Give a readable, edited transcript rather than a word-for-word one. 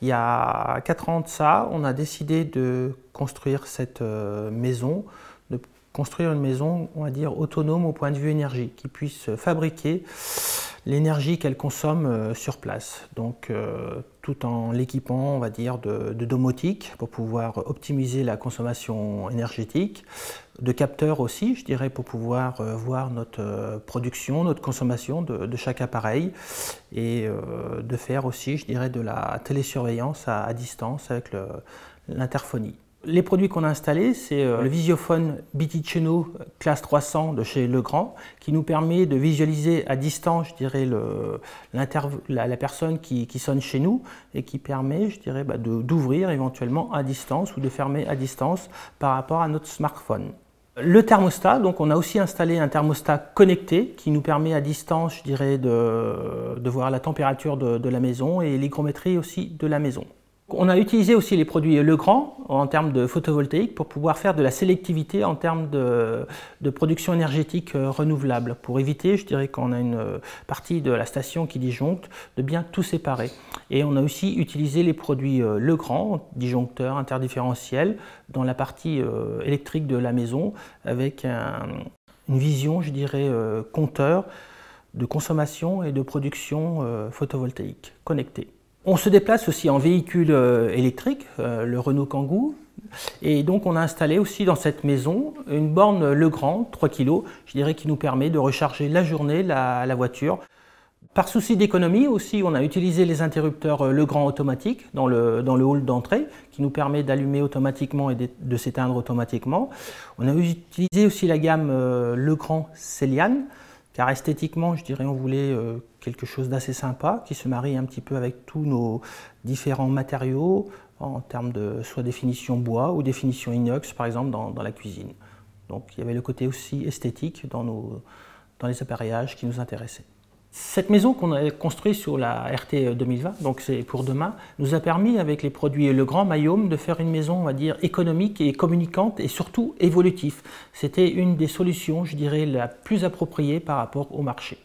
Il y a 4 ans de ça, on a décidé de construire cette maison, de construire une maison, on va dire, autonome au point de vue énergie, qui puisse fabriquer l'énergie qu'elle consomme sur place. Donc, tout en l'équipant, on va dire, de domotique pour pouvoir optimiser la consommation énergétique, de capteurs aussi, je dirais, pour pouvoir voir notre production, notre consommation de chaque appareil et de faire aussi, je dirais, de la télésurveillance à distance avec l'interphonie. Les produits qu'on a installés, c'est le Visiophone BT-Cheno classe 300 de chez Legrand, qui nous permet de visualiser à distance, je dirais, la personne qui sonne chez nous et qui permet, je dirais, d'ouvrir éventuellement à distance ou de fermer à distance par rapport à notre smartphone. Le thermostat, donc on a aussi installé un thermostat connecté qui nous permet à distance, je dirais, de voir la température de la maison et l'hygrométrie aussi de la maison. On a utilisé aussi les produits Legrand en termes de photovoltaïque pour pouvoir faire de la sélectivité en termes de production énergétique renouvelable, pour éviter, je dirais, quand on a une partie de la station qui disjoncte, de bien tout séparer. Et on a aussi utilisé les produits Legrand, disjoncteurs, interdifférentiels, dans la partie électrique de la maison, avec une vision, je dirais, compteur de consommation et de production photovoltaïque connectée. On se déplace aussi en véhicule électrique, le Renault Kangoo, et donc on a installé aussi dans cette maison une borne Legrand, 3 kg, je dirais, qui nous permet de recharger la journée la voiture. Par souci d'économie aussi, on a utilisé les interrupteurs Legrand automatiques dans le hall d'entrée, qui nous permet d'allumer automatiquement et de s'éteindre automatiquement. On a utilisé aussi la gamme Legrand Céliane, car esthétiquement, je dirais, on voulait quelque chose d'assez sympa, qui se marie un petit peu avec tous nos différents matériaux, en termes de soit définition bois ou définition inox, par exemple, dans la cuisine. Donc il y avait le côté aussi esthétique dans les appareillages qui nous intéressaient. Cette maison qu'on a construite sur la RT 2020, donc c'est pour demain, nous a permis, avec les produits Legrand Mayome, de faire une maison, on va dire, économique et communicante et surtout évolutive. C'était une des solutions, je dirais, la plus appropriée par rapport au marché.